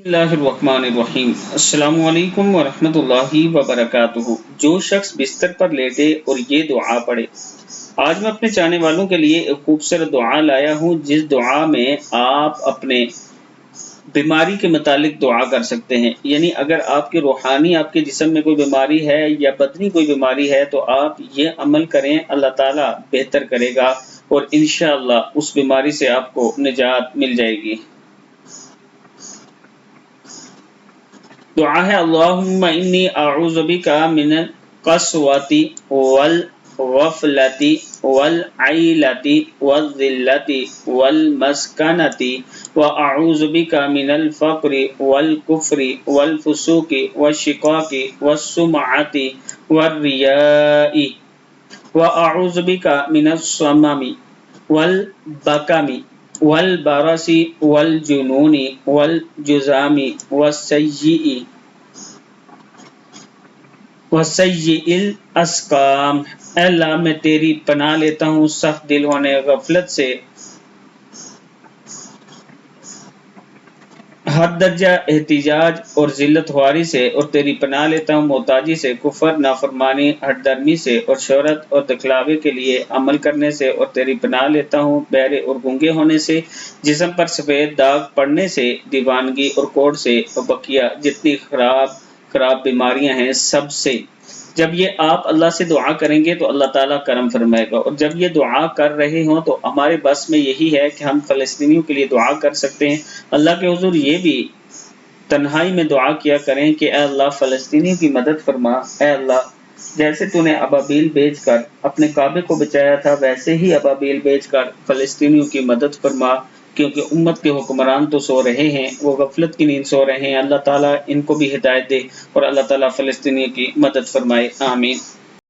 بسم اللہ الرحمن الرحیم۔ السلام علیکم ورحمۃ اللہ وبرکاتہ۔ جو شخص بستر پر لیٹے اور یہ دعا پڑھے۔ آج میں اپنے چاہنے والوں کے لیے ایک خوبصورت دعا لایا ہوں، جس دعا میں آپ اپنے بیماری کے متعلق دعا کر سکتے ہیں۔ یعنی اگر آپ کے روحانی آپ کے جسم میں کوئی بیماری ہے یا بدنی کوئی بیماری ہے تو آپ یہ عمل کریں، اللہ تعالیٰ بہتر کرے گا اور انشاءاللہ اس بیماری سے آپ کو نجات مل جائے گی۔ دعا ہے اللہم انی اعوذ بک من القسوۃ والغفلۃ والعیلۃ والذلۃ والمسکنۃ واعوذ بک من الفقر والکفر والفسوق والشقاق والسمعۃ والریاء واعوذ بک من السمم والبکم والبرص والجنون والجذام وسیء الاسقام۔ اے اللہ میں تیری پناہ لیتا ہوں سخت دل ہونے، غفلت سے، ہر درجہ احتجاج اور ذلت خواری سے، اور تیری پناہ لیتا ہوں محتاجی سے، کفر، نافرمانی، ہٹ درمی سے، اور شہرت اور دکھلاوے کے لیے عمل کرنے سے، اور تیری پناہ لیتا ہوں بہرے اور گونگے ہونے سے، جسم پر سفید داغ پڑنے سے، دیوانگی اور کوڑ سے، اور بقیہ جتنی خراب بیماریاں ہیں سب سے۔ جب یہ آپ اللہ سے دعا کریں گے تو اللہ تعالیٰ کرم فرمائے گا، اور جب یہ دعا کر رہے ہوں تو ہمارے بس میں یہی ہے کہ ہم فلسطینیوں کے لیے دعا کر سکتے ہیں۔ اللہ کے حضور یہ بھی تنہائی میں دعا کیا کریں کہ اے اللہ فلسطینیوں کی مدد فرما، اے اللہ جیسے تو نے ابابیل بھیج کر اپنے کعبے کو بچایا تھا ویسے ہی ابابیل بھیج کر فلسطینیوں کی مدد فرما، کیونکہ امت کے حکمران تو سو رہے ہیں، وہ غفلت کی نیند سو رہے ہیں۔ اللہ تعالیٰ ان کو بھی ہدایت دے اور اللہ تعالیٰ فلسطینیوں کی مدد فرمائے، آمین۔